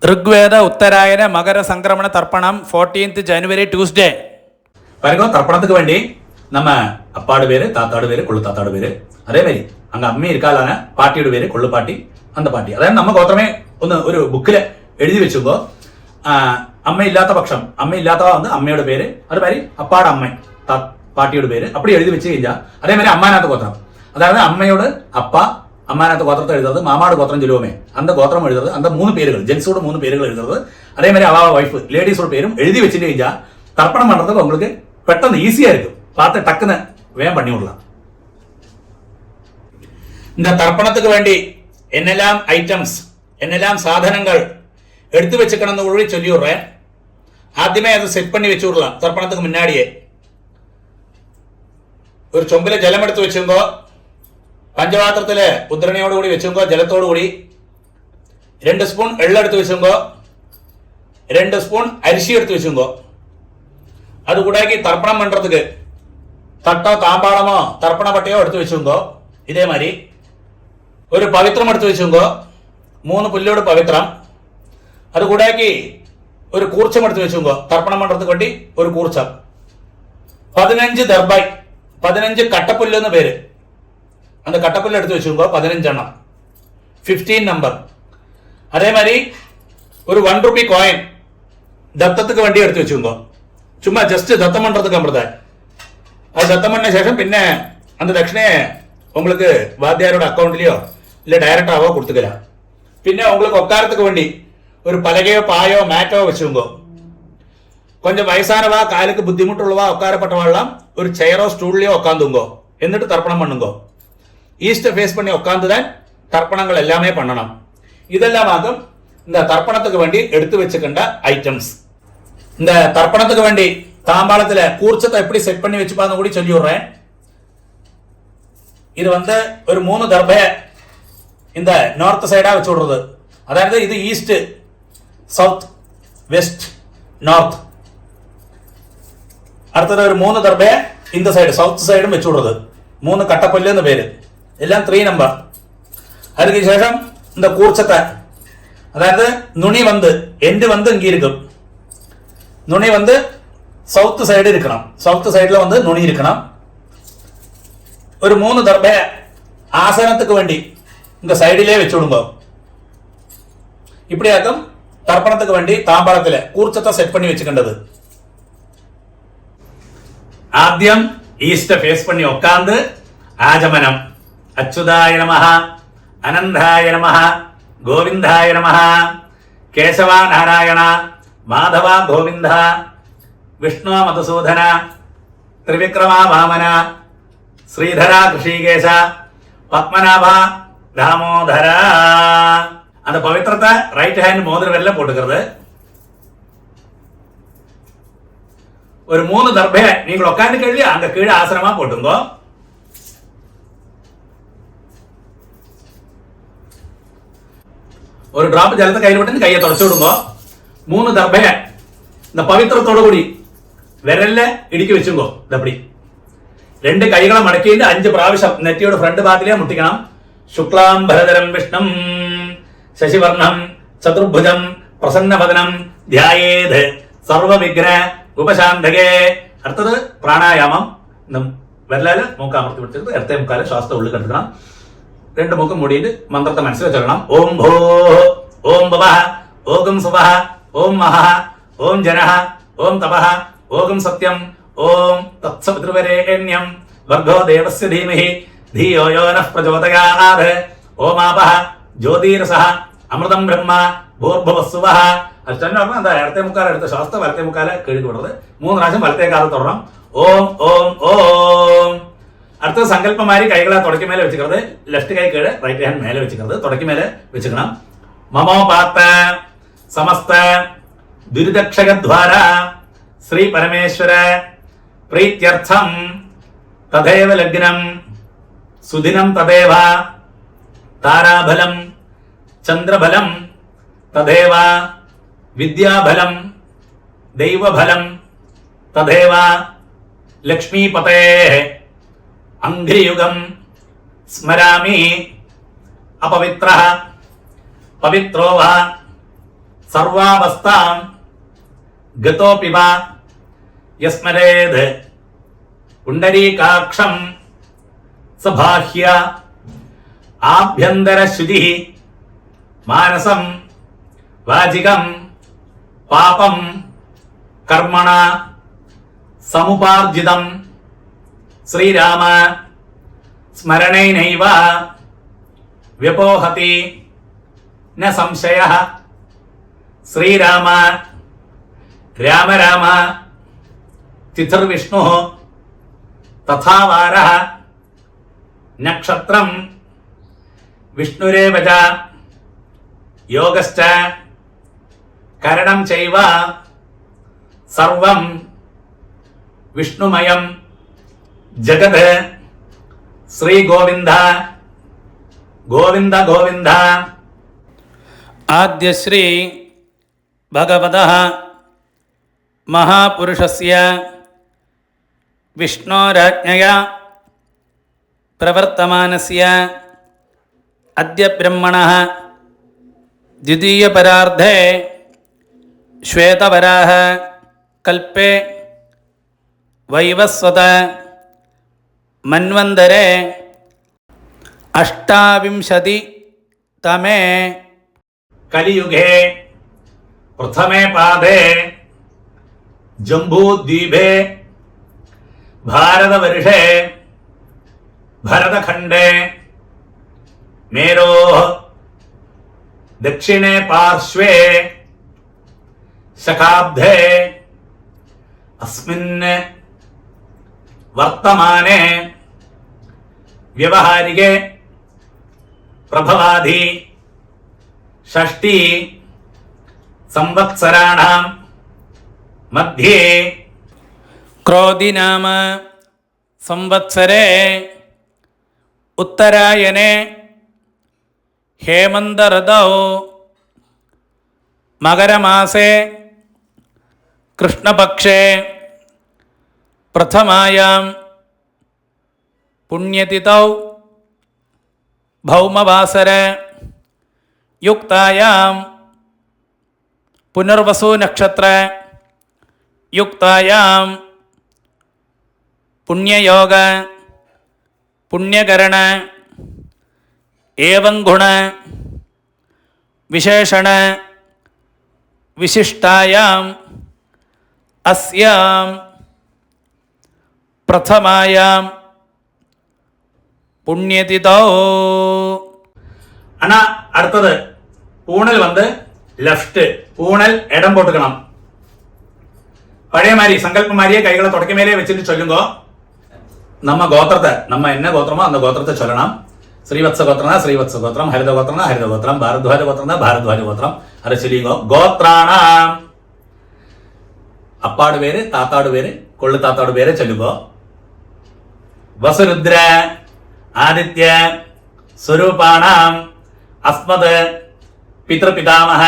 ഋഗ്വേദ ഉത്തരായന മകര സംക്രമണ தர்ப்பணம் 14th January Tuesday. பாருங்க தர்ப்பணத்துக்கு வேண்டி நம்ம அப்பாடு பேரு தாத்தாடு பேரு கொள்ளு தாத்தாடு பேரு அதே மாதிரி அங்க அമ്മ இருக்காளான பாட்டியோட பேரு கொள்ளு பாட்டி அந்த பாட்டி അതായത് നമ്മ ഗോത്രമേ ഒന്ന് ഒരു ബുക്കിൽ എഴുതി വെച്ചുമ്പോ അമ്മയില്ലാത്ത പക്ഷം അമ്മയില്ലാത്തവ வந்து അമ്മയുടെ പേര് അതുമാതിരി അപ്പാട് അമ്മ பாட்டியோட பேரு அப்படி எழுதி வச்சு കഴിഞ്ഞാ அதே மாதிரி அம்மாநாத்த கோத்திரம் அதாவது அம்மையோட அப்பா அம்மாநாத்த கோத்திரத்தை எழுதுறது மாமாடு கோத்திரம் சொல்லுவோமே அந்த கோத்திரம் எழுதுறது அந்த 3 பேர்கள் ஜென்ஸோட 3 பேர்கள் எழுதுறது அதே மாதிரி அவ வைஃப் லேடிஸோட பேரும் எழுதி வச்சுட்டு കഴിഞ്ഞാ தர்ப்பணம் பண்றதுக்கு உங்களுக்கு பெட்டன்னு ஈஸியா இருக்கும் பார்த்து டக்குன்னு வேகம் பண்ணி விடலாம். இந்த தர்ப்பணத்துக்கு வேண்டி என்னெல்லாம் ஐட்டம்ஸ் என்னெல்லாம் சாதனங்கள் எடுத்து வச்சுக்கணும்னு கூட சொல்லி விடுறேன். ஆദ്യമേ அதை செட் பண்ணி வச்சு விடலாம். தர்ப்பணத்துக்கு முன்னாடியே ഒരു ചൊമ്പിലെ ജലം എടുത്ത് വെച്ചുമ്പോ പഞ്ചപാത്രത്തില് ഉദ്രണയോടുകൂടി വെച്ചുമ്പോ ജലത്തോടുകൂടി 2 സ്പൂൺ എള്ളെടുത്ത് വെച്ചുമ്പോ 2 സ്പൂൺ അരിശി എടുത്ത് വെച്ചുമ്പോ അതുകൂടാക്കി തർപ്പണം പண்றதுக்கு തട്ടോ താമ്പാളമോ തർപ്പണ പട്ടയോ എടുത്ത് വെച്ചുമ്പോ ഇതേമാതിരി ഒരു പവിത്രം എടുത്ത് വെച്ചുമ്പോ 3 പുല്ലോട് പവിത്രം അതുകൂടാക്കി ഒരു കൂർച്ചം എടുത്ത് വെച്ചുമ്പോ തർപ്പണം പண்றதுக்கு വേണ്ടി ഒരു കൂർച്ചം 15 ദർബായ് 15 കട്ടപ്പുല്ല് എന്ന് പേര് அந்த கட்டப்புல்ல எடுத்து வச்சுக்கோ 15 எண்ணம் 15 நம்பர். அதே மாதிரி ஒரு 1 ரூபி காயின் தத்தத்துக்கு வண்டி எடுத்து வச்சுக்கோ. சும்மா ஜஸ்ட் தத்தம் பண்றதுக்கு அமிர்தாய் அது தத்தம் பண்ண சேஷம் பின்ன அந்த தட்சிணையை உங்களுக்கு வாத்தியாரோட அக்கௌண்ட்லயோ இல்லை டைரக்டாவோ கொடுத்துக்கலாம். பின்ன உங்களுக்கு உட்காரத்துக்கு வேண்டி ஒரு பலகையோ பாயோ மேட்டோ வச்சுக்கோ. கொஞ்சம் வயசானவா காலுக்கு புத்திமுட்டுள்ளவா உட்காரப்பட்டவாள்லாம் ஒரு ചെയറോ സ്റ്റൂളിലോ உட்காந்துங்கோ. എന്നിട്ട് தர்ப்பணம் பண்ணுங்கோ. ஈஸ்ட ஃபேஸ் பண்ணி உட்காந்துதான் தர்ப்பணங்கள் எல்லாமே பண்ணணும். இதெல்லாம் ஆகும் இந்த தர்ப்பணத்துக்கு வேண்டி எடுத்து வச்சுக்கின்ற ஐட்டம்ஸ். இந்த தர்ப்பணத்துக்கு வேண்டி தாம்பாளத்துல கூர்ச்சத்தை எப்படி செட் பண்ணி வச்சுப்பான்னு கூட சொல்லி விடுறேன். இது வந்து ஒரு 3 தர்பை இந்த நார்த் சைடா வச்சு விடுறது. அதாவது இது ஈஸ்ட் சவுத் வெஸ்ட் நார்த். അടുത്തത് ഒരു 3 ദർബേ இந்த സൈഡ് സൗത്ത് സൈഡും വെച്ചു വിടുறது. 3 കട്ടപ്പല്ല് എന്ന് പേര് എല്ലാം 3 നമ്പർ. அதுக்கு ശേഷം இந்த கூர்ச்சத்தை அதாவது நுனி வந்து எண்டு வந்து இங்கே இருக்கும். நுனி வந்து சவுத் சைடு இருக்கணும். சவுத் சைடுல வந்து நுனி இருக்கணும். ஒரு 3 தர்பே ஆசனத்துக்கு வேண்டி இந்த சைடிலே வச்சு விடுங்க. இப்படியாக்கும் தர்ப்பணத்துக்கு வேண்டி தாம்பாளத்துல கூர்ச்சத்தை செட் பண்ணி வச்சுக்கின்றது. ആദ്യം ഈസ്റ്റ് ഫേസ് പണി ഉட்கார்ந்து ആചമനം അച്യുതായ നമഃ അനന്തായ നമഃ ഗോവിന്ദായ നമഃ കേശവ നാരായണ മാധവ ഗോവിന്ദ വിഷ്ണു മധുസൂദന ത്രിവിക്രമ വാമന ശ്രീധര ഋഷികേശ പത്മനാഭ தாமோதர. அந்த பவித்திரத்தை ரைட் ஹேண்ட் மோதிர விரல்ல போட்டுக்கிறது. ஒரு 3 தர்பை நீங்கள் உட்காந்து கழுவி அங்க கீழே ஆசனமா போட்டுங்க. ஒரு டிராப் ஜலத்தை கையில் விட்டு கையை தொடச்சு விடுங்க. 3 தர்பை இந்த பவித்திரத்தோட கூடி விரல்ல இடுக்கி வச்சுங்கோ. அப்படி 2 கைகளை மடக்கிட்டு 5 പ്രാവശ്യം നെറ്റിയോട് ഫ്രണ്ട് ഭാഗത്തിലേ മുട്ടിക്കണം. ശുക്ലാം ഭരതരം വിഷ്ണം ശശിവർണം ചതുർഭുജം പ്രസന്നവദനം ധ്യായേത് സർവവിഘ്ന ഉപശാന്തകേ. അടുത്തത് പ്രാണായാമം. വിരലാല് മൂക്ക് അമർത്തി പിടിച്ചിട്ട് ഇടത്തെ മുക്കാല് ശ്വാസത്തെ ഉള്ളിൽ കെടുക്കണം. 2 മൂക്കും മൂടിയിട്ട് മന്ത്രത്തെ മനസ്സിൽ ചൊല്ലണം. ഓം ഭോ ഓം ഭവഃ ഓം സുവഃ ഓം മഹഃ ഓം ജനഃ ഓം തപഃ ഓം സത്യം ഓം തത്സവിതൃവരേണ്യം ഭർഗോ ദേവസ്യ ധീമഹി ധിയോ യോ നഃ പ്രചോദയാത് ഓമാപഃ ജ്യോതിരസഃ അമൃതം ബ്രഹ്മ ഭൂർഭുവസ്സുവഃ. അത് തന്നെ പറഞ്ഞാൽ എന്താ ഇടത്തെ മുക്കാല എടുത്ത ശ്വാസത്തെ വലത്തെ മുക്കാല കഴുകി വിടുന്നത്. 3 പ്രാവശ്യം വലത്തെ കാലം തുടരണം. ഓം ഓം ഓം. അടുത്തത് സങ്കല്പമാരി കൈകളെ തുടക്കി മേലെ വെച്ചിക്കുന്നത്. ലെഫ്റ്റ് കൈ കീഴ് റൈറ്റ് ഹാൻഡ് മേലെ വെച്ചിക്കുന്നത്. തുടക്കി മേലെ വെച്ചിക്കണം. മമോപാത്ത സമസ്ത ദുരിതക്ഷകദ്വാര ശ്രീ പരമേശ്വര പ്രീത്യർത്ഥം തഥൈവ ലഗ്നം സുദിനം തഥൈവ താരാബലം ചന്ദ്രബലം തഥൈവ വിദ്യാബലം ദൈവബലം തഥൈവ ലക്ഷ്മീപതേ അംഘ്രിയുഗം സ്മരാമി അപവിത്രഃ പവിത്രോ വ സർവാവസ്ഥാം ഗതോപിവ യസ്മരേത് പുണ്ടരീകാക്ഷം സബാഹ്യ ആഭ്യന്തരശുചി മാനസം വാചികം പാപം കർമ്മണ സമുപാർജിതം ശ്രീരാമ സ്മരണേനൈവ വ്യപോഹതി ന സംശയഃ. ശ്രീരാമ രാമ രാമ തിഥിർവിഷ്ണു തഥാ വാരഃ നക്ഷത്രം വിഷ്ണുരേവ ച യോഗശ്ച കരണം ചൈവ സർവം വിഷ്ണുമയം ജഗത്. ശ്രീ ഗോവിന്ദ ഗോവിന്ദ ഗോവിന്ദ. ആദ്യശ്രീ ഭഗവതഃ മഹാപുരുഷസ്യ വിഷ്ണോരാജ്ഞയാ പ്രവർത്തമാനസ്യ അദ്യ ബ്രഹ്മണഃ ദ്വിതീയപരാർദ്ധേ ശ്വേതവരാഹ കൽപ്പേ വൈവസ്വത മന്വന്തരേ അഷ്ടാവിംശതിതമേ കലിയുഗേ പ്രഥമേ പാദേ ജംബൂദ്വീപേ ഭാരതവർഷേ ഭരതഖണ്ഡേ മേരോः ദക്ഷിണേ പാർശ്വേ ശകാബ്ദേ അസ്മിൻ വർത്തമാനേ വ്യവഹാരികേ പ്രഭവാധി ഷഷ്ടി സംവത്സരാണാം മധ്യേ ക്രോധിനാമ സംവത്സരേ ഉത്തരായണേ ഹേമന്തഋതൗ മകരമാസേ കൃഷ്ണപക്ഷേ പ്രഥമായാം പുണ്യതിഥൗ ഭൗമവാസര യുക്തായാം പുനർവസു നക്ഷത്ര യുക്തായാം പുണ്യയോഗ പുണ്യകരണ ഏവം ഗുണ വിശേഷണ വിശിഷ്ടായാം അസ്യാം പ്രഥമായാം പുണ്യതിഥൗ. ஆனா அடுத்தது பூணல் வந்து லெஃப்ட், பூணல் இடம் போட்டுக்கணும். பழைய மாதிரி சங்கல்பம் மாதிரியே கைகளை தொடக்க மேலே வச்சுட்டு சொல்லுங்க. நம்ம கோத்திரத்தை, நம்ம என்ன கோத்திரமோ அந்த கோத்திரத்தை சொல்லணும். ஸ்ரீவத்ச கோத்திரம்னா ஸ்ரீவத்ச கோத்திரம், ஹரித கோத்திரம்னா ஹரித கோத்திரம், பாரத்வாஜ கோத்திரம்னா பாரத்வாஜ கோத்திரம். அதை சொல்லிங்க. கோத்ராணாம் அப்பாடு பேரு, தாத்தாடு பேரு, கொள்ளு தாத்தாடு பேரை சொல்லுங்க. வசுருத்ர ஆதித்ய സ്വരൂപാണാം അസ്മത് പിതൃപിതാമഹ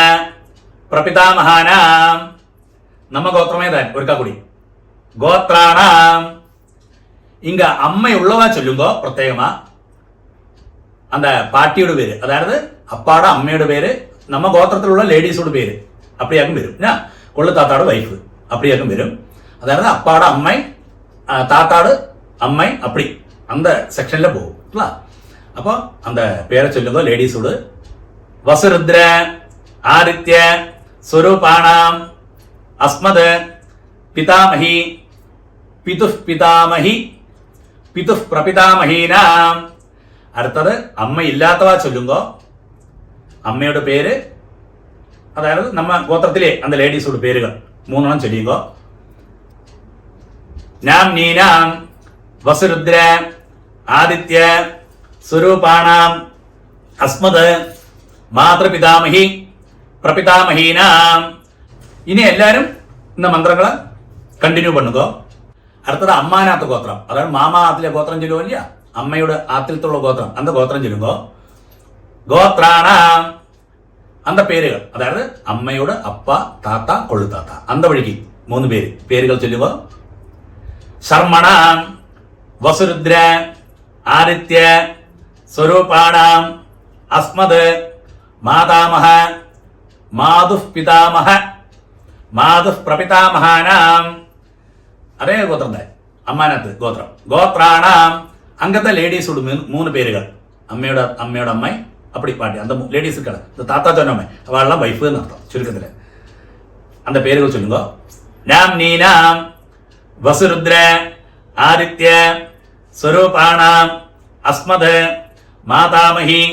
പ്രപിതാമഹാനാം. നമ്മ ഗോത്രമേതാൻ ഒരുക്കാ കൂടി. ഗോത്രാണാം இங்க அம்மை உள்ளவா சொல்லுங்க பிரத்யேகமா. அந்த பாட்டியோட பேரு, அதாவது அப்பாட அம்மையோட பேரு, நம்ம கோத்திரத்தில் உள்ள லேடிஸோட பேரு அப்படியாகும் வரும். கொள்ளு தாத்தாடு வைஃப் அப்படியாகும் வரும். அதாவது அப்பாட அம்மை, தாத்தாடு அம்மை, அப்படி அந்த செக்ஷன்ல போகும். அப்போ அந்த பேரை சொல்லுங்க லேடிஸோடு. வசுருத்ர ஆதித்ய സ്വരൂപാണാം അസ്മത് പിതാമഹി പിതുഃ പിതാമഹി പിതുഃ പ്രപിതാമഹീനാം. അടുത്തത് അമ്മ ഇല്ലാത്തവ ചൊല്ലുങ്കോ. അമ്മയുടെ പേര്, അതായത് നമ്മ ഗോത്രത്തിലെ അന്ത ലേഡീസോട് പേരുകൾ മൂന്നെണ്ണം ചൊല്ലിയുങ്കോ. നാം നീനാം വസുരുദ്ര ആദിത്യ സ്വരൂപാണാം അസ്മത് മാതൃപിതാമഹി പ്രപിതാമഹീനാം. ഇനി എല്ലാവരും இந்த മന്ത്രങ്ങളെ കണ്ടിന്യൂ പണ്ണുക. അടുത്തത് അമ്മാനാത്ത ഗോത്രം, അതാണ് മാമാ ആത്തിലെ ഗോത്രം ചൊല്ലുവോ ഇല്ല, അമ്മയുടെ ആത്തിലത്തുള്ള ഗോത്രം അന്ത ഗോത്രം ചൊല്ലുങ്കോ. ഗോത്രാണാം അന്ത പേരുകൾ, അതായത് അമ്മയുടെ അപ്പ, താത്ത, കൊള്ളുതാത്ത, അന്ത വഴിക്ക് മൂന്ന് പേരുകൾ ചൊല്ലുക. ശർമ്മണാം വസുരുദ്ര ആദിത്യ സ്വരൂപാണാം അസ്മത് മാതാമഹ മാതുഃ പിതാമഹ മാതുഃ പ്രപിതാമഹാനാം അതേ ഗോത്രത്തെ അമ്മാനത്ത് ഗോത്രം ഗോത്രാണാം അംഗത്തെ ലേഡീസോട് 3 പേരുകൾ അമ്മയുടെ അമ്മ அப்படி பாட்டி அந்த லேடிஸுக்கு இந்த தாத்தா சொன்னோமே அவள்லாம் வைஃப்னு அர்த்தம் சுருக்கத்தில் அந்த பேர்கள் சொல்லுங்க நாம் நீனாம் வசுருத்ர ஆதித்ய ஸ்வரூபாணாம் அஸ்மத் மாதாமஹி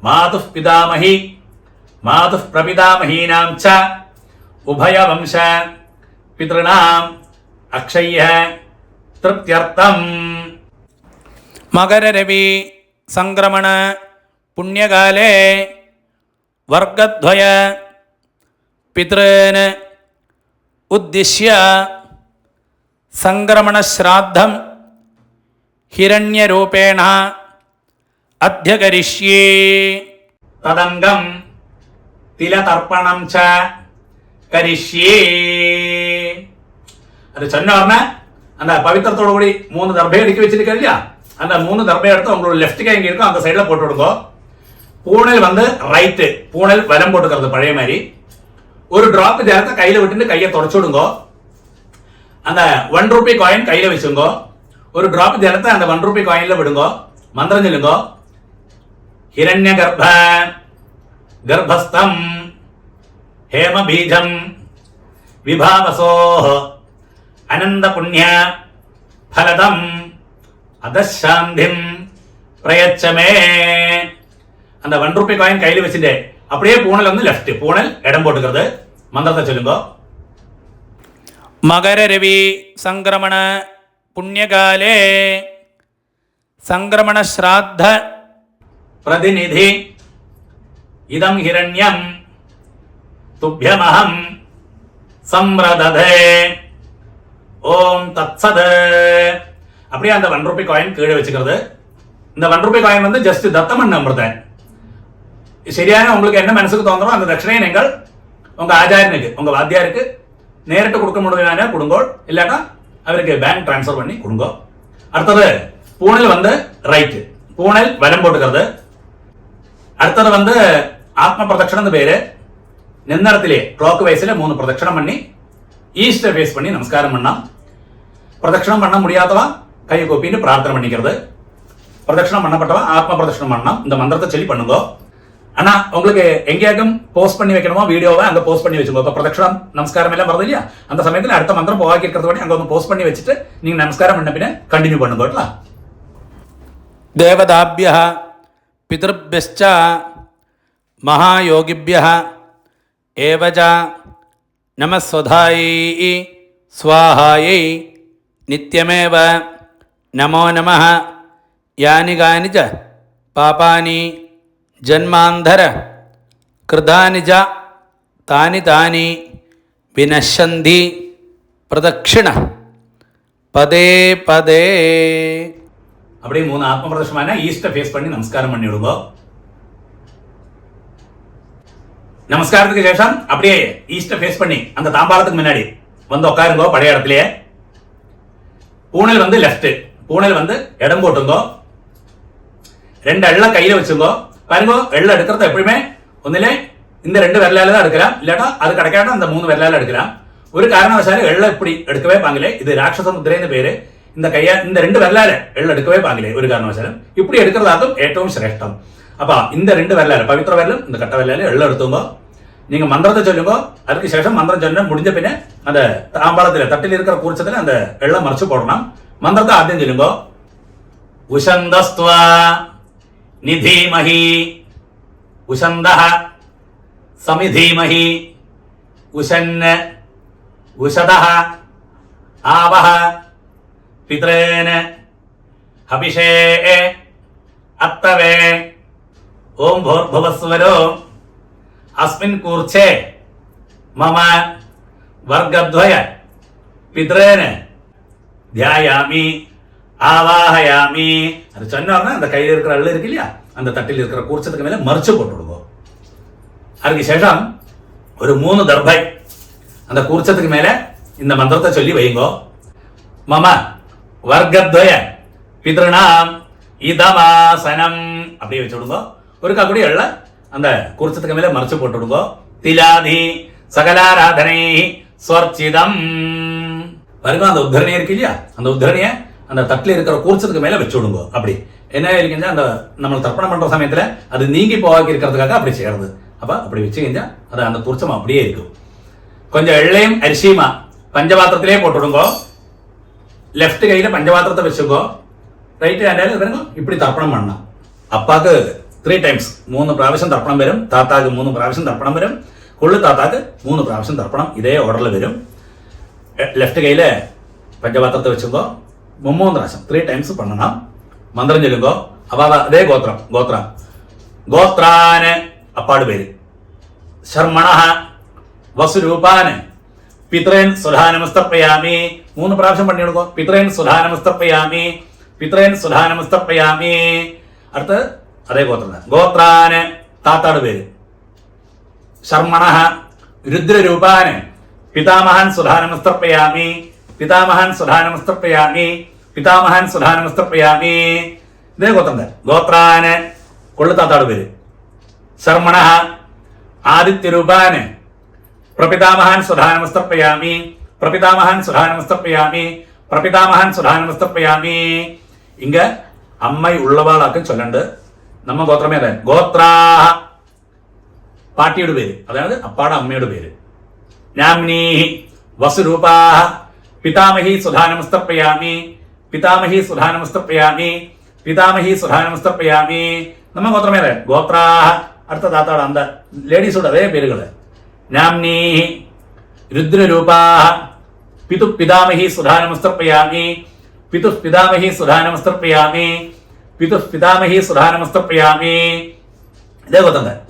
மாதுः பிதாமஹி மாதுः பிரபிதாமஹீனாம் ச உபயவம்ச பித்ருணாம் அக்ஷய்ய திருப்தியர்த்தம். മകരരവി സംക്രമണ പുണ്യകാലേ വർഗദ്വയ പിതॄൻ ഉദ്ദിശ്യ സംക്രമണശ്രാദ്ധം ഹിരണ്യരൂപേണ അധ്യകരിഷ്യേ. തദംഗം തിലതർപ്പണം ച കരിഷ്യേ. അത് சொன்ன உடனே அந்த பவித்திரத்தோட கூடி 3 தர்பை அடுக்கி வச்சிருக்கேன் இல்லையா, அந்த 3 தர்பை எடுத்து உங்களோட லெஃப்ட் கை எங்க இருக்கோ அந்த சைடுல போட்டு விடுங்க. பூணல் வந்து ரைட்டு, பூணல் வலம் போட்டுக்கிறது பழைய மாதிரி. ஒரு டிராப் ஜலத்தை கையில விட்டு கையை தொடச்சு விடுங்க. அந்த 1 ரூபி காயின் கையில வச்சுங்க. ஒரு டிராப் ஜலத்தை அந்த 1 ரூபி காயின்ல விடுங்க. மந்திரம் சொல்லுங்க. हिरण्य गर्भ गर्भस्थम हेम बीजम विभावसो अनंद पुण्य फलदम अदशांधिम प्रयच्छमे. அந்த 1 ரூபி காயின் கையில வச்சிட்டு அப்படியே பூணல் வந்து லெஃப்ட், பூணல் இடம் போட்டுக்கிறது. மந்திரத்தை சொல்லுங்க. മകരരവി സംക്രമണ പുണ്യകാലേ സംക്രമണ ശ്രാദ്ധ प्रतिनिधि इदं हिरण्यं तुभ्यमहं संव्रदधे ओम तत्सद. அப்படியே அந்த 1 ரூபி காயின் கீழே வச்சுக்கிறது. இந்த 1 ரூபி காயின் வந்து ஜஸ்ட் தத்தம் பண்ண அமிர்தன். சரியான உங்களுக்கு என்ன மனசுக்கு தோன்றோ அந்த தட்சணையை நீங்கள் உங்க ஆச்சாரியனுக்கு உங்க வாத்தியாருக்கு நேரிட்டு கொடுக்க முடியுமானா கொடுங்கோ, இல்லாட்டா அவருக்கு பேங்க் டிரான்ஸ்ஃபர் பண்ணி கொடுங்கோ. அடுத்தது பூணல் வந்து ரைட், பூணல் வலம் போட்டுக்கிறது. அடுத்தது வந்து ஆத்ம பிரதட்சணம் பேரு. நின்னடத்திலே கிளாக் வைஸ்ல 3 பிரதட்சணம் பண்ணி ஈஸ்ட் ஃபேஸ் பண்ணி நமஸ்காரம் பண்ணலாம். பிரதட்சணம் பண்ண முடியாதவா கையை கூப்பிட்டு பிரார்த்தனை பண்ணிக்கிறது. பிரதட்சணம் பண்ணப்பட்டவா ஆத்ம பிரதட்சணம் பண்ணலாம். இந்த மந்திரத்தை சொல்லி பண்ணுங்க. ஆனா உங்களுக்கு எங்கேயாக்கும் போஸ்ட் பண்ணி வைக்கணுமோ வீடியோவை அங்க போஸ்ட் பண்ணி வச்சுக்கோ. இப்போ பிரதட்சணம் நமஸ்காரம் எல்லாம் வருது இல்லையா, அந்த சமயத்தில் அடுத்த மந்திரம் போவாக்கி இருக்கிறது பண்ணி அங்க வந்து போஸ்ட் பண்ணி வச்சுட்டு நீங்க நமஸ்காரம் பண்ண பின்ன கண்டினியூ பண்ணுங்க. ദേവതാഭ്യഃ പിതൃഭ്യശ്ച മഹായോഗിഭ്യഃ ഏവച നമസ്വധായൈ സ്വാഹായൈ നിത്യമേവ നമോ നമഃ. യാനി കാനി ച പാപാനി ജന്മാന്തര കൃതാനി ച താനി താനി വിനശ്യന്തി പ്രദക്ഷിണ പദേ പദേ. அப்படியே 3 ஆத்ம பிரதட்சணமான ஈஸ்ட ஃபேஸ் பண்ணி நமஸ்காரம் பண்ணி விடுங்க. நமஸ்காரத்துக்கு சேஷம் அப்படியே ஈஸ்ட ஃபேஸ் பண்ணி அந்த தாம்பாளத்துக்கு முன்னாடி வந்து உட்காருங்க பழைய இடத்துலயே. பூணல் வந்து லெஃப்ட், பூணல் வந்து இடம் போட்டுங்க. 2 எள்ள கையில வச்சுங்க. பாருங்க, எள்ள எடுக்கிறது எப்பயுமே ஒன்னிலே இந்த 2 விரலால தான் எடுக்கலாம், இல்லாட்டா அது கிடைக்காட்டா அந்த 3 விரலால எடுக்கலாம். ஒரு காரணவசாலும் எள்ள இப்படி எடுக்கவே பாங்களே, இது ராட்சச முத்திரைன்னு பேரு. இந்த கையா இந்த 2 விரலால எள்ள எடுக்கவே பாங்களே ஒரு காரணவசாலும். இப்படி எடுக்கிறதாக்கும் ஏற்றவும் சிரேஷ்டம். அப்ப இந்த 2 விரலால பவித்திர விரலும் இந்த கட்ட விரலால எள்ள எடுத்துங்க. நீங்க மந்திரத்தை சொல்லுங்க. அதுக்கு சேஷம் மந்திரம் சொன்ன முடிஞ்ச பின்ன அந்த தாம்பாளத்துல தட்டில் இருக்கிற கூர்ச்சத்துல அந்த எள்ள மறைச்சு போடணும். மந்திரத்தை ஆദ്യം சொல்லுங்க. உஷந்தஸ்த்வா நிதீமஹி உஷந்தஹ சமிதீமஹி உஷன்ன உஷதஹ ஆவஹ पितॄन् हविषे अत्तवे ओम भूर्भुवस्वरो अस्मिन् कूर्चे मम वर्गद्वय पितॄन् ध्यायामि ஆவாஹயாமி. அது சொன்னோம்னா அந்த கையில் இருக்கிற அள்ளு இருக்கு இல்லையா, அந்த தட்டில் இருக்கிற கூர்ச்சத்துக்கு மேல மறைச்சு போட்டு விடுவோம். அதுக்கு சேஷம் ஒரு 3 தர்பை அந்த கூர்ச்சத்துக்கு மேல இந்த மந்திரத்தை சொல்லி வைங்கோ. மம வர்க்கத்வய பித்ருணாம் இதமாசனம் அப்படியே வச்சு விடுங்க. ஒரு காக்குடி எள்ள அந்த கூர்ச்சத்துக்கு மேல மறைச்சு போட்டு விடுங்க. திலாதி சகலாராதனை ஸ்வர்ச்சிதம். பாருங்க, அந்த உத்தரணி இருக்கு இல்லையா, அந்த உத்தரணியை அந்த தட்டில் இருக்கிற கூர்ச்சத்துக்கு மேல வச்சு விடுங்க. அப்படி என்ன இருக்குன்னா, அந்த நம்ம தர்ப்பணம் பண்ற சமயத்துல அது நீங்கி போவாக்கி இருக்கிறதுக்காக அப்படி செய்யறது. அப்ப அப்படி வச்சு செஞ்சா அது அந்த கூர்ச்சம் அப்படியே இருக்கும். கொஞ்சம் எள்ளையும் அரிசியுமா பஞ்சபாத்திரத்திலே போட்டு விடுங்க. லெஃப்ட் கையில பஞ்சபாத்திரத்தை வச்சுக்கோ, ரைட் ஹேண்டில் വരുന്നു. இப்படி തർപ്പണം பண்ணണം. അപ്പാക്ക് 3 ടൈംസ് 3 പ്രാവശ്യം തർപ്പണം വരും. താത്താക്ക് 3 പ്രാവശ്യം തർപ്പണം വരും. കൊള്ളു താത്താക്ക് 3 പ്രാവശ്യം തർപ്പണം ഇതേ ഓർഡറിൽ വരും. ലെഫ്റ്റ് കൈയില് പഞ്ചപാത്രത്തെ വെച്ചുമ്പോ 3 പ്രാവശ്യം 3 ടൈംസ് பண்ணണം. മന്ത്രം ചൊല്ലുമ്പോ അപ്പൊ അതേ ഗോത്രാന് അപ്പാട് പേര്. ശർമ്മണഃ വസുരൂപാന് പിത്രേൻ സുധാനമസ്തർപ്പയാമി. 3 പ്രാവശ്യം പണി കൊടുക്കോ. പിത്രേൻ സുധാനമസ്തർപ്പയാമി, പിത്രേൻ സുധാനമസ്തർപ്പയാമി. അടുത്ത് അതേ ഗോത്രാന് താത്താട് പേര്. ശർമ്മണഃ രുദ്രരൂപാന് പിതാമഹൻ സുധാനമസ്തർപ്പയാമി, പിതാമഹൻ സുധാനമസ്തർപ്പയാമി, പിതാമഹൻ സുധാനമസ്തർപ്പയാമി. ഇതേ ഗോത്രാന് കൊള്ളു താത്താട് പേര്. ശർമ്മണഃ ആദിത്യരൂപാന് പ്രപിതാമഹൻ സുധാനമസ്തർപ്പയാമി, പ്രപിതാമഹൻ സുധാനമസ്തർപ്പയാമി, പ്രപിതാമഹൻ സുധാനമസ്തർപ്പയാമി. ഇങ്ങ അമ്മ ഉള്ളവാളാക്കും ചൊല്ലണ്ട്. നമ്മ ഗോത്രമേ അതെ. ഗോത്രാഹ പാട്ടിയുടെ പേര്, അതായത് അപ്പാടെ അമ്മയുടെ പേര്. നാംനീഹി വസുരൂപാഹ പിതാമഹി സുധാനമസ്തർപ്പയാമി, പിതാമഹി സുധാനമസ്തർപ്പയാമി, പിതാമഹി സുധാനമസ്തർപ്പയാമി. നമ്മ ഗോത്രമേ അതെ. ഗോത്രാഹ അടുത്ത താത്താട് അന്ത ലേഡീസോട് അതേ പേരുകള്. നാംനീഹി രുദ്രരൂപാഹ പിതു പിതാമഹി സുധാനമസ്തർപ്പയാമി, പിതു പിതാമഹി സുധാനമസ്തർപ്പയാമി, പിതു പിതാമഹി സുധാനമസ്തർപ്പയാമി. ഇതേ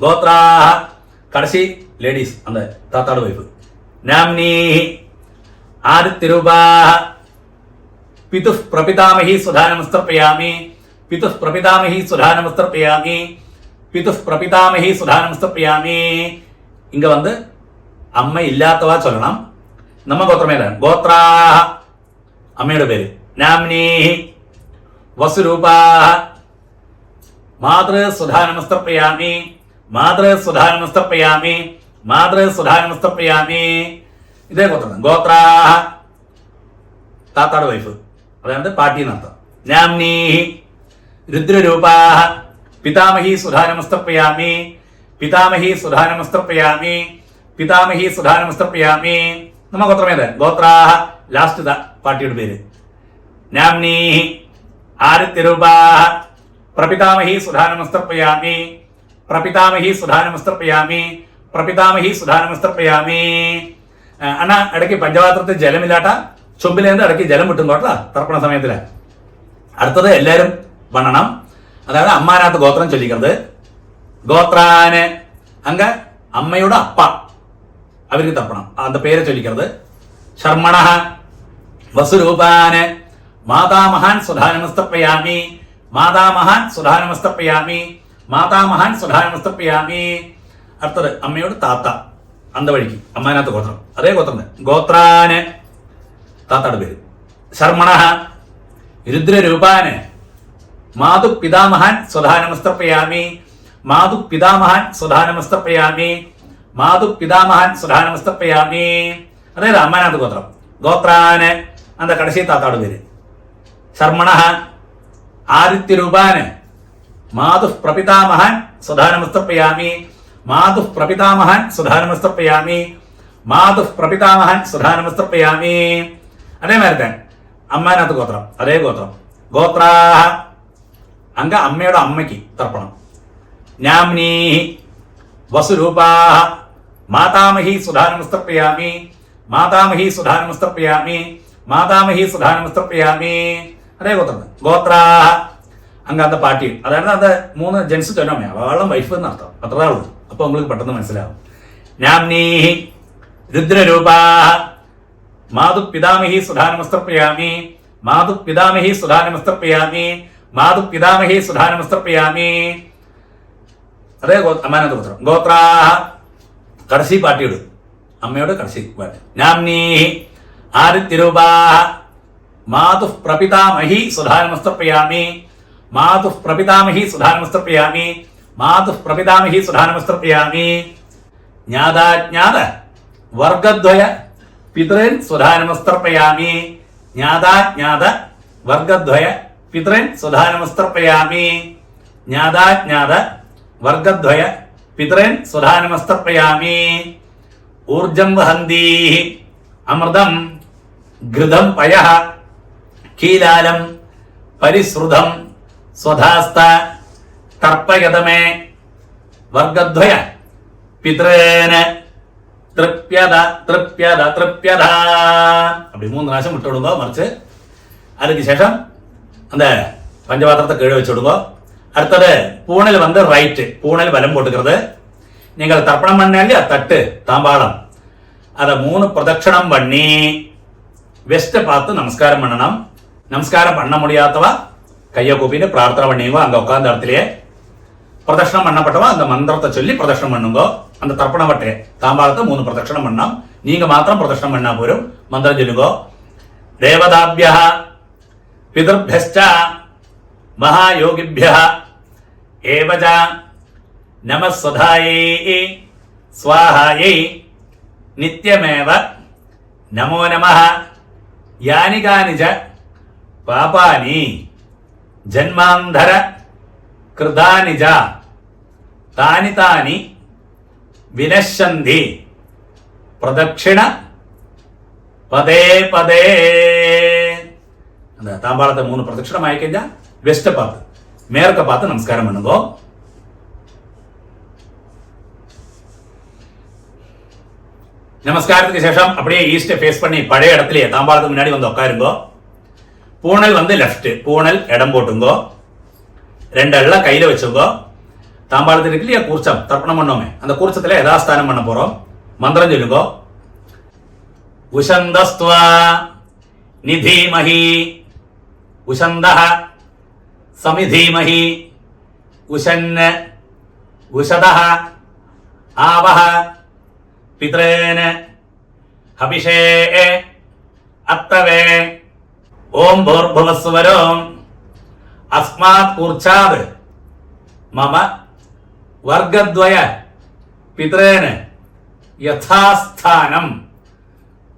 ഗോത്രാഹ കടശി ലേഡീസ് അന്ത താത്താട് വൈഫ്. നാംനീഹി ആദിത്യരൂപാഹ പിതു പ്രപിതാമഹി സുധാനമസ്തർപ്പയാമി, പിതു പ്രപിതാമഹി സുധാനമസ്തർപ്പയാമി, പിതു പ്രപിതാമഹി സുധാനമസ്തർപ്പയാമി. ഇങ്ങ വന്ന് അമ്മ ഇല്ലാത്തവ ചൊല്ലണം. നമ്മ ഗോത്രമേതാണ്. ഗോത്രാഹ അമ്മയുടെ പേര്. നാംനീഹി വസുരൂപാഹ മാതൃ സുധാനമസ്തർപ്പയാമി, മാതൃ സുധാനമസ്തർപ്പയാമി, മാതൃ സുധാനമസ്തർപ്പയാമി. ഇതേ ഗോത്രം. ഗോത്രാഹ താത്താട് വൈഫ്, അതായത് പാട്ടി എന്നർത്ഥം. നാംനീഹി രുദ്രരൂപാഹ പിതാമഹി സുധാനമസ്തർപ്പയാമി, പിതാമഹി സുധാനമസ്തർപ്പയാമി, പിതാമഹി സുധാനമസ്തർപ്പയാമി. നമ്മ ഗോത്രമേത്. ഗോത്രാഹ ലാസ്റ്റ് പാട്ടിയുടെ പേര്. നാംനീഹി ആദിത്യരൂപാഹ പ്രപിതാമഹി സുധാനമസ്തർപ്പയാമി, പ്രപിതാമഹി സുധാനമസ്തർപ്പയാമി, പ്രപിതാമഹി സുധാനമസ്തർപ്പയാമി. അണ്ണ ഇടയ്ക്ക് പഞ്ചപാത്രത്തിൽ ജലമില്ലാട്ട ചൊമ്പിലേന്ന് ഇടയ്ക്ക് ജലം വിട്ടും കേട്ടോ തർപ്പണ സമയത്തില്. അടുത്തത് എല്ലാവരും വണ്ണണം, അതായത് അമ്മാനകത്ത് ഗോത്രം ചൊല്ലിക്കുന്നത്. ഗോത്രാന് അങ്ക അമ്മയുടെ അപ്പ അവർക്ക് തർപ്പണം, അത് പേര് ചൊല്ലിക്കുന്നത്. ശർമ്മണഃ വസുരൂപാന് മാതാമഹാൻ സുധാനമസ്തർപ്പയാമി, മാതാമഹാൻ സുധാനമസ്തർപ്പയാമി, മാതാമഹാൻ സുധാനമസ്തർപ്പയാമി. അടുത്തത് അമ്മയോട് താത്ത അന്തവഴിക്ക് അമ്മാനകത്ത് ഗോത്രം, അതേ ഗോത്രം. ഗോത്രാന് താത്താട് പേര്. ശർമ്മണഃ രുദ്രരൂപാന് മാതു പിതാമഹാൻ സുധാനമസ്തർപ്പയാമി, മാതു പിതാമഹാൻ സുധാനമസ്തർപ്പയാമി, മാതു പിതാമഹാൻ സുധാനമസ്തർപ്പയാമി. അതായത് അമ്മാനകത്ത് ഗോത്രം. ഗോത്രാന് അന്ത കടശി താത്താട് പേര്. ശർമ്മണഃ ആദിത്യരൂപാന് മാതു പ്രപിതാമഹാൻ സുധാനമസ്തർപ്പയാമി, മാതു പ്രപിതാമഹാൻ സുധാനമസ്തർപ്പയാമി, മാതു പ്രപിതാമഹാൻ സുധാനമസ്തർപ്പയാമി. അതേമാതിരി തന്നെ അമ്മാനകത്ത് ഗോത്രം, അതേ ഗോത്രം. ഗോത്രാഹ അങ്ക അമ്മയുടെ അമ്മയ്ക്ക് തർപ്പണം. നാംനീഹി വസുരൂപാഹ മാതാമഹി സുധാനമസ്തർപ്പയാമി, മാതാമഹി സുധാനമസ്തർപ്പയാമി, മാതാമഹി സുധാനമസ്തർപ്പയാമി. അതേ ഗോത്രം. ഗോത്രാഹ അങ്ക അന്ത പാട്ടി, അതായത് അത് 3 ജെൻസ് ചൊല്ലമ്മ അവളും വൈഫ് എന്നർത്ഥം. അത്രേ ഉള്ളൂ. അപ്പൊ உங்களுக்கு പെട്ടെന്ന് മനസ്സിലാവും. നാംനീഹി രുദ്രരൂപാഹ മാതു പിതാമഹി സുധാനമസ്തർപ്പയാമി, മാതു പിതാമഹി സുധാനമസ്തർപ്പയാമി, മാതു പിതാമഹി സുധാനമസ്തർപ്പയാമി. അതേ അമ്മാനകത്ത് ഗോത്രം. ഗോത്രാഹ കടശി പാട്ടിയോട് അമ്മയോട് കടശി പാട്ടി. നാംനീഹി ആദിത്യരൂപാഹ മാതു പ്രപിതാമഹി സുധാനമസ്തർപ്പയാമി, മാതു പ്രപിതാമഹി സുധാനമസ്തർപ്പയാമി, മാതു പ്രപിതാമഹി സുധാനമസ്തർപ്പയാമി. ജ്ഞാതാജ്ഞാത വർഗദ്വയ പിതൃൻ സ്വധാനമസ്തർപ്പയാമി. ജ്ഞാതാജ്ഞാത വർഗദ്വയ പിതൃൻ സ്വധാനമസ്തർപ്പയാമി. ജ്ഞാതാജ്ഞാത വർഗദ്വയ പിതൃൻ സ്വധാനമസ്തർപ്പയാമി. ഊർജം വഹന്തി അമൃതം ഘൃതം പയഃ കീലാലം പരിസൃതം സ്വധാസ്ത തർപ്പയതമേ വർഗദ്വയ പിതൃന് തൃപ്യത തൃപ്യത തൃപ്യത. அப்படி 3 പ്രാവശ്യം விட்டு விடுங்க. மறைச்சு அதுக்கு சேஷம் அந்த பஞ்சபாத்திரத்தை கீழே வச்சு விடுங்க. அடுத்தது பூனல் வந்து ரைட்டு, பூனல் வலம் போட்டுக்கிறது. நீங்கள் தர்ப்பணம் பண்ண இல்லையா தட்டு தாம்பாளம், அதை 3 பிரதட்சணம் பண்ணி வெஸ்ட்டை பார்த்து நமஸ்காரம் பண்ணணும். நமஸ்காரம் பண்ண முடியாதவா கையை கூப்பிட்டு பிரார்த்தனை பண்ணிங்கோ. அங்கே உட்கார்ந்த இடத்துலயே பிரதட்சணம் பண்ணப்பட்டவா அந்த மந்திரத்தை சொல்லி பிரதட்சணம் பண்ணுங்க. அந்த தர்ப்பண வட்டை தாம்பாளத்தை 3 பிரதட்சணம் பண்ணோம். நீங்க மாத்திரம் பிரதட்சணம் பண்ணா போரும். மந்திரம் சொல்லுங்க. தேவதாபியः பிதர்भ्यश्च महायोगिभ्यः एवच नमः स्वधायै स्वाहायै नित्यमेव नमो नमः. यानि कानि च पापानि जन्मान्धर कृतानि च तानि तानि विनश्यन्ति प्रदक्षिण पदे पदे. அந்த தாம்பாளத்தை 3 பிரதட்சணம் ஆயிக்கஞ்சா வெஸ்ட்டை பார்த்து மேற்க பார்த்து நமஸ்காரம் பண்ணுங்க. நமஸ்காரத்துக்கு சேஷம் அப்படியே ஈஸ்டை ஃபேஸ் பண்ணி பழைய இடத்துலயே தாம்பாளத்துக்கு முன்னாடி வந்து உட்காருங்க. பூனல் வந்து லெஃப்ட், பூனல் இடம் போட்டுங்கோ. 2 எல்லாம் கையில வச்சுங்க. தாம்பாளத்தில் இருக்கு இல்லையா கூர்ச்சம் தர்ப்பணம் பண்ணோமே, அந்த கூர்ச்சத்துல யதாஸ்தானம் பண்ண போறோம். மந்திரம் சொல்லுங்க. உஷந்தஸ்துவா நிதீமஹி உஷந்தஹ சமிதீமஹி உஷன்ன உஷதஹ ஆவஹ பித்ரேன ஹபிஷே அத்தவே. ஓம் பூர்புவஸ்வரம் அஸ்மாத் கூர்ச்சாத் மம வர்க்கத்வய பித்ரேன யதாஸ்தானம்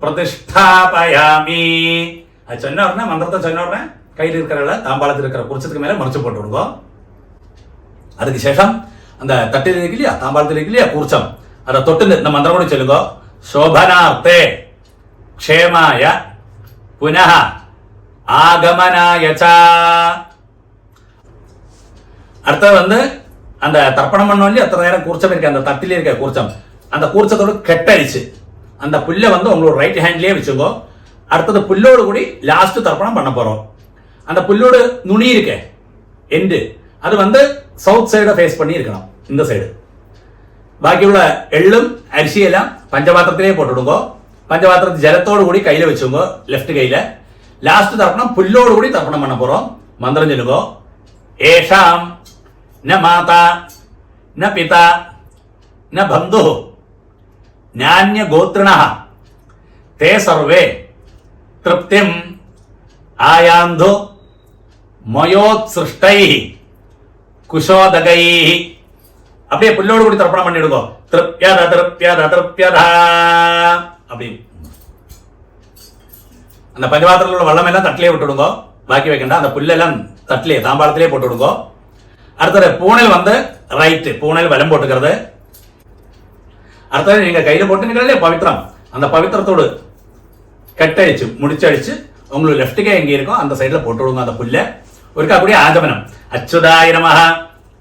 பிரதிஷ்டாபயாமி. அது சொன்ன உடனே மந்திரத்தை சொன்ன உடனே கையில் இருக்கிற தாம்பாளத்தில் இருக்கிற குர்ச்சத்துக்கு மேல மறைச்சு போட்டு விடுங்க. அதுக்கு சேஷம் அந்த தட்டில் இருக்கு இல்லையா தாம்பாளத்தில் இருக்கு இல்லையா கூர்ச்சம், அதை தொட்டு இந்த மந்திரம் கூட சொல்லுங்க. சோபனார்த்தே க்ஷேமாய புனः ஆகமனாய ச. அடுத்தது வந்து அந்த தர்ப்பணம் பண்ணோம் இல்லையா அத்தனை நேரம் கூர்ச்சம் இருக்கு, அந்த தட்டில் இருக்க கூர்ச்சம், அந்த கூர்ச்சத்தோடு கெட்டடிச்சு அந்த புல்லை வந்து உங்களோட ரைட் ஹேண்ட்லயே வச்சுக்கோ. அடுத்தது புல்லோடு கூடி லாஸ்ட் தர்ப்பணம் பண்ண போறோம். அந்த புல்லோடு நுனி இருக்க எண்டு அது வந்து சவுத் சைடை ஃபேஸ் பண்ணி இருக்கணும், இந்த சைடு. பாக்கியுள்ள எள்ளும் அரிசியெல்லாம் பஞ்சபாத்திரத்திலே போட்டுடுங்க. பஞ்சபாத்திரத்து ஜலத்தோடு கூடி கையில வச்சுங்க, லெஃப்ட் கையில. லாஸ்ட் தர்ப்பணம் புல்லோடு கூடி தர்ப்பணம் பண்ண போறோம். மந்திரம் சொல்லுங்க. ஏஷாம் ந மாதா ந பிதா ந பந்து ஞான்ய கோத்ரிணः தே சர்வே திருப்திம் ஆயாந்து மயோத்ஸ்ருஷ்டைः குஷோதகைः. அப்படியே புல்லோடு கூடி தர்ப்பணம் பண்ணிடுங்க. திருப்யத திருப்யத திருப்யதா. அப்படி அந்த பஞ்சபாத்திரத்தில் உள்ள வெள்ளம் எல்லாம் தட்டிலே விட்டுடுங்க. பாக்கி வைக்கண்டா, அந்த புல்லெல்லாம் தட்டிலே தாம்பாளத்திலே போட்டு விடுங்க. அடுத்தது பூனல் வந்து ரைட்டு, பூனல் வலம் போட்டுக்கிறது. அடுத்தது நீங்க கையில போட்டுங்களே பவித்திரம், அந்த பவித்திரத்தோடு கட்டடிச்சு முடிச்சடிச்சு உங்களுக்கு லெஃப்ட் கை எங்க இருக்கோ அந்த சைடுல போட்டு விடுங்க அந்த புல்ல. ஒருக்கா அப்படியே ஆஜமனம். அச்சுதாய நமஹ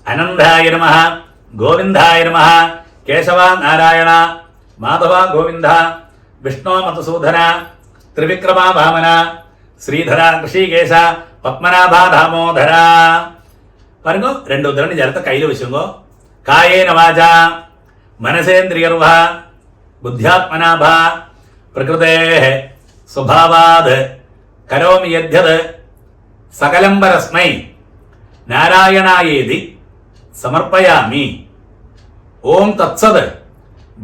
அனந்தாய நமஹ கோவிந்தாய நமஹ கேசவா நாராயண மாதவா கோவிந்த விஷ்ணு மதுசூதன திரிவிக்ரமா வாமன ஸ்ரீதர ரிஷிகேச பத்மநாபா தாமோதர. பாருங்க, 2 உதரணி ஜலத்தை கையில வச்சுங்க. காயேன வாஜா मनसेन्द्रियर्वा बुद्ध्यात्मनाभा प्रकृतेः स्वभावाद् करोमि यद्यत् सकलं परस्मै नारायणायेति समर्पयामि. ஓம் தத்சத்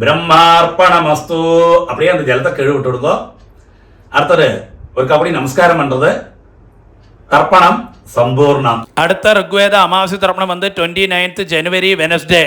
பிரம்மார்ப்பணமஸ்து. அப்படியே அந்த ஜலத்தை கீழே விட்டு விடுங்க. அடுத்தது ஒரு கபடி நமஸ்காரம் பண்றது. தர்ப்பணம் சம்பூர்ணம். அடுத்த ருக்வேத அமாவாசை தர்ப்பணம் வந்து 29th January Wednesday.